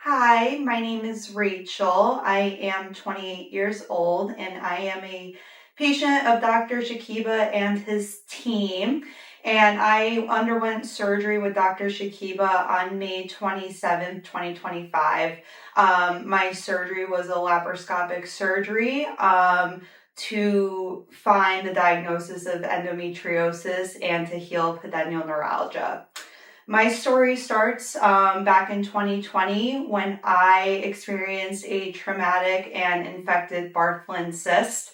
Hi, my name is Rachel. I am 28 years old and I am a patient of Dr. Shakiba and his team. And I underwent surgery with Dr. Shakiba on May 27th, 2025. My surgery was a laparoscopic surgery to find the diagnosis of endometriosis and to heal pudendal neuralgia. My story starts back in 2020 when I experienced a traumatic and infected Bartholin Cyst.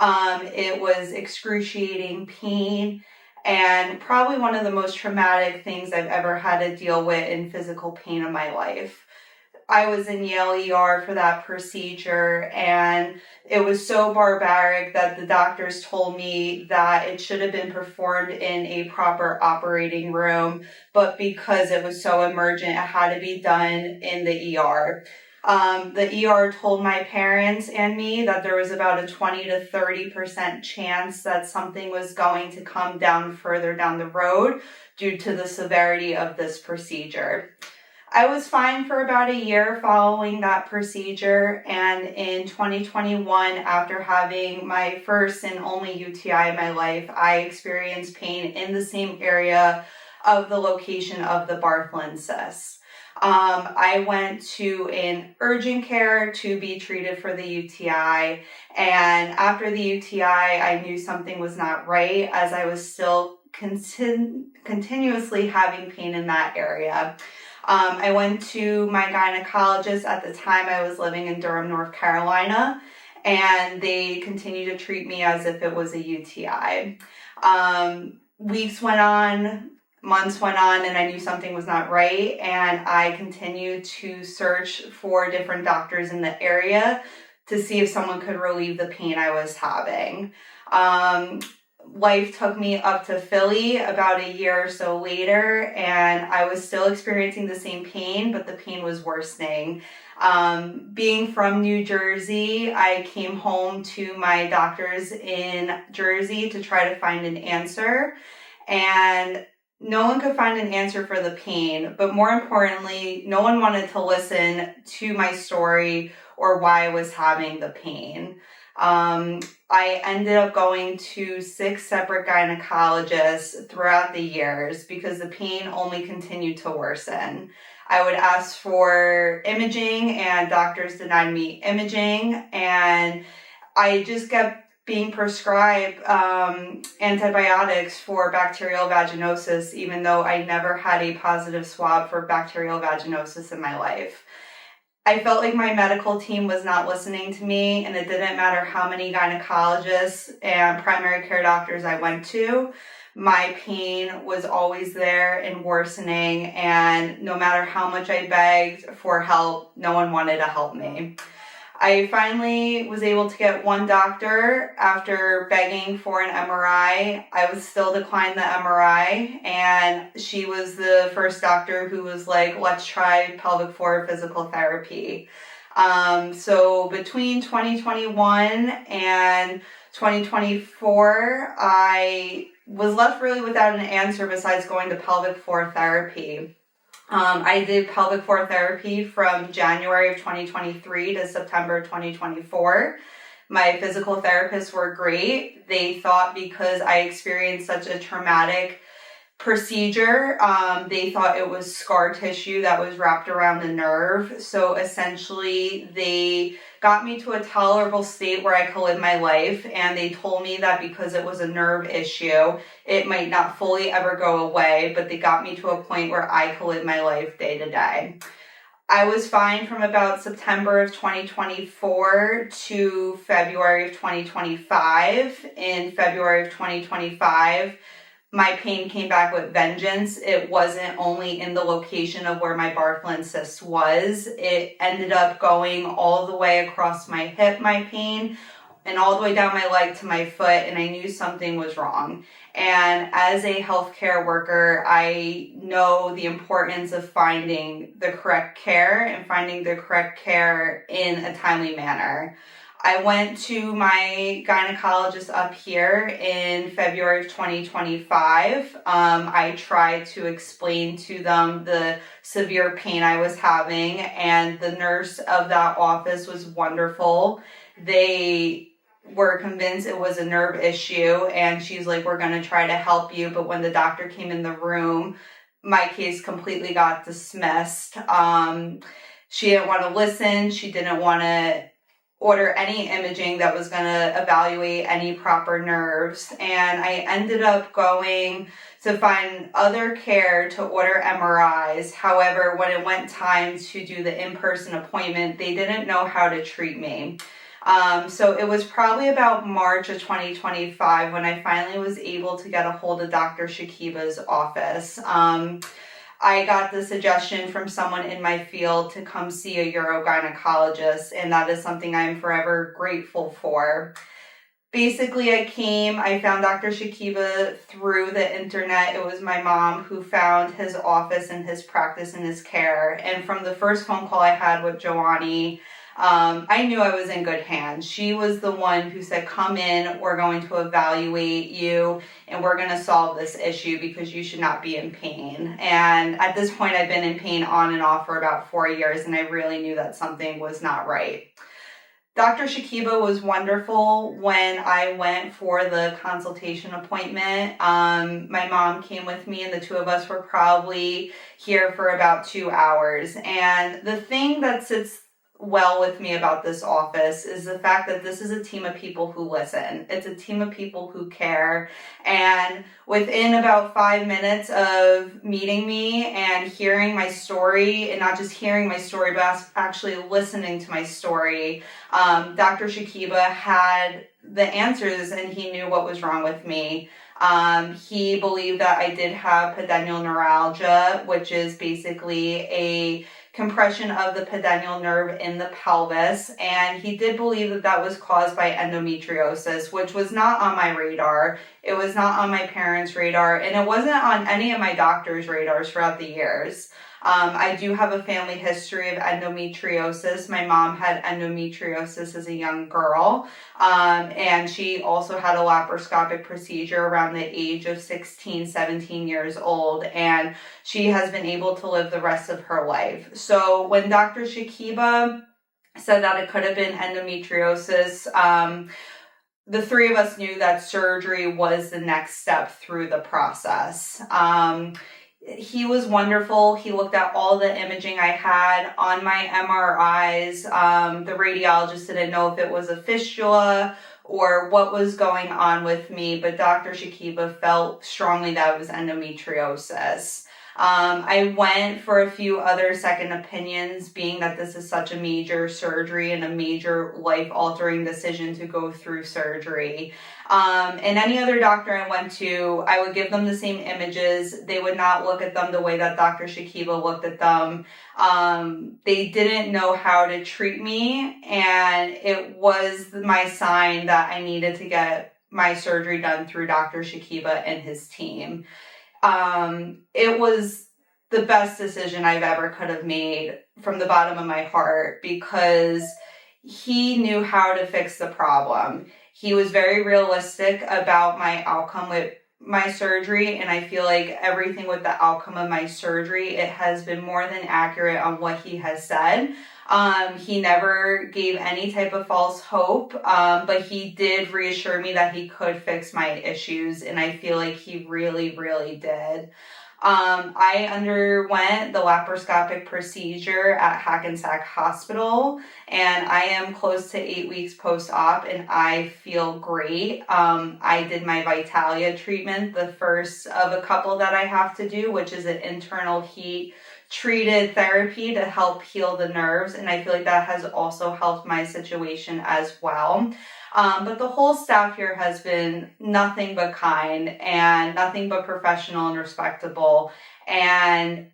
It was excruciating pain and probably one of the most traumatic things I've ever had to deal with in physical pain in my life. I was in Yale ER for that procedure, and it was so barbaric that the doctors told me that it should have been performed in a proper operating room, but because it was so emergent, it had to be done in the ER. The ER told my parents and me that there was about a 20 to 30% chance that something was going to come down further down the road due to the severity of this procedure. I was fine for about a year following that procedure, and in 2021, after having my first and only UTI in my life, I experienced pain in the same area of the location of the Bartholin Cyst. I went to an urgent care to be treated for the UTI, and after the UTI, I knew something was not right as I was still continuously having pain in that area. I went to my gynecologist at the time. I was living in Durham, North Carolina, and they continued to treat me as if it was a UTI. Weeks went on, months went on, and I knew something was not right, and I continued to search for different doctors in the area to see if someone could relieve the pain I was having. Life took me up to Philly about a year or so later, and I was still experiencing the same pain, but the pain was worsening. Being from New Jersey, I came home to my doctors in Jersey to try to find an answer, and no one could find an answer for the pain, but more importantly, no one wanted to listen to my story or why I was having the pain. I ended up going to 6 separate gynecologists throughout the years because the pain only continued to worsen. I would ask for imaging and doctors denied me imaging, and I just kept being prescribed antibiotics for bacterial vaginosis, even though I never had a positive swab for bacterial vaginosis in my life. I felt like my medical team was not listening to me, and it didn't matter how many gynecologists and primary care doctors I went to. My pain was always there and worsening, and no matter how much I begged for help, no one wanted to help me. I finally was able to get one doctor after begging for an MRI. I was still declined the MRI, and she was the first doctor who was like, let's try pelvic floor physical therapy. So between 2021 and 2024, I was left really without an answer besides going to pelvic floor therapy. I did pelvic floor therapy from January of 2023 to September 2024. My physical therapists were great. They thought because I experienced such a traumatic procedure, they thought it was scar tissue that was wrapped around the nerve. So essentially, they got me to a tolerable state where I could live my life, and they told me that because it was a nerve issue, it might not fully ever go away, but they got me to a point where I could live my life day to day. I was fine from about September of 2024 to February of 2025. In February of 2025, my pain came back with vengeance. It wasn't only in the location of where my Bartholin cyst was. It ended up going all the way across my hip, my pain, and all the way down my leg to my foot, and I knew something was wrong. And as a healthcare worker, I know the importance of finding the correct care and finding the correct care in a timely manner. I went to my gynecologist up here in February of 2025. I tried to explain to them the severe pain I was having, and the nurse of that office was wonderful. They were convinced it was a nerve issue, and she's like, we're going to try to help you. But when the doctor came in the room, my case completely got dismissed. She didn't want to listen. She didn't want to order any imaging that was going to evaluate any proper nerves. And I ended up going to find other care to order MRIs. However, when it went time to do the in-person appointment, they didn't know how to treat me. So it was probably about March of 2025 when I finally was able to get a hold of Dr. Shakiba's office. I got the suggestion from someone in my field to come see a urogynecologist, and that is something I'm forever grateful for. Basically, I found Dr. Shakiba through the internet. It was my mom who found his office and his practice and his care. And from the first phone call I had with Joannie, I knew I was in good hands. She was the one who said, come in, we're going to evaluate you, and we're going to solve this issue because you should not be in pain. And at this point, I've been in pain on and off for about 4 years, and I really knew that something was not right. Dr. Shakiba was wonderful when I went for the consultation appointment. My mom came with me, and the two of us were probably here for about 2 hours. And the thing that sits well with me about this office is the fact that this is a team of people who listen. It's a team of people who care. And within about 5 minutes of meeting me and hearing my story, and not just hearing my story, but actually listening to my story, Dr. Shakiba had the answers, and he knew what was wrong with me. He believed that I did have pedial neuralgia, which is basically a compression of the pedial nerve in the pelvis, and he did believe that that was caused by endometriosis, which was not on my radar. It was not on my parents' radar, and it wasn't on any of my doctor's radars throughout the years. I do have a family history of endometriosis. My mom had endometriosis as a young girl, and she also had a laparoscopic procedure around the age of 16, 17 years old, and she has been able to live the rest of her life. So when Dr. Shakiba said that it could have been endometriosis, the three of us knew that surgery was the next step through the process. He was wonderful. He looked at all the imaging I had on my MRIs. The radiologist didn't know if it was a fistula or what was going on with me, but Dr. Shakiba felt strongly that it was endometriosis. I went for a few other second opinions, being that this is such a major surgery and a major life-altering decision to go through surgery. And any other doctor I went to, I would give them the same images. They would not look at them the way that Dr. Shakiba looked at them. They didn't know how to treat me, and it was my sign that I needed to get my surgery done through Dr. Shakiba and his team. It was the best decision I've ever could have made from the bottom of my heart, because he knew how to fix the problem. He was very realistic about my outcome with my surgery, and I feel like everything with the outcome of my surgery, it has been more than accurate on what he has said. He never gave any type of false hope, but he did reassure me that he could fix my issues, and I feel like he really, really did. I underwent the laparoscopic procedure at Hackensack Hospital, and I am close to 8 weeks post-op, and I feel great. I did my Vitalia treatment, the first of a couple that I have to do, which is an internal heat treated therapy to help heal the nerves, and I feel like that has also helped my situation as well. But the whole staff here has been nothing but kind and nothing but professional and respectable, and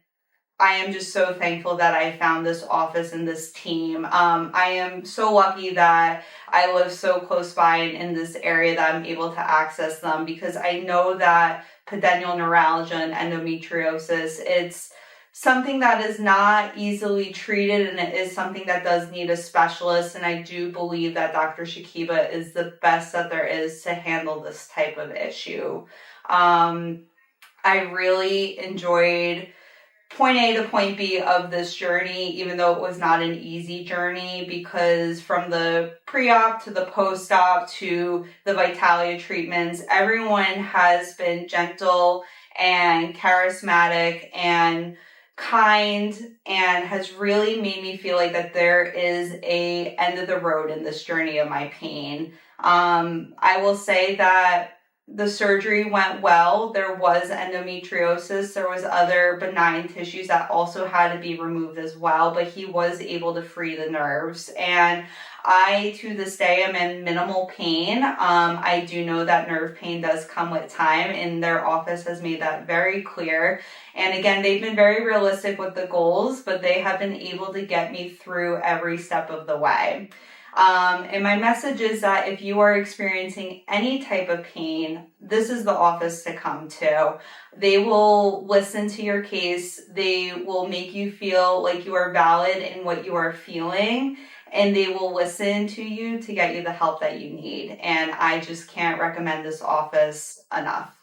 I am just so thankful that I found this office and this team. I am so lucky that I live so close by and in this area that I'm able to access them, because I know that pedial neuralgia and endometriosis, it's something that is not easily treated, and it is something that does need a specialist. And I do believe that Dr. Shakiba is the best that there is to handle this type of issue. I really enjoyed point A to point B of this journey, even though it was not an easy journey, because from the pre-op to the post-op to the Vitalia treatments, everyone has been gentle and charismatic and kind, and has really made me feel like that there is a end of the road in this journey of my pain. I will say that the surgery went well. There was endometriosis. There was other benign tissues that also had to be removed as well, but he was able to free the nerves. And I, to this day, am in minimal pain. I do know that nerve pain does come with time, and their office has made that very clear. And again, they've been very realistic with the goals, but they have been able to get me through every step of the way. And my message is that if you are experiencing any type of pain, this is the office to come to. They will listen to your case. They will make you feel like you are valid in what you are feeling, and they will listen to you to get you the help that you need. And I just can't recommend this office enough.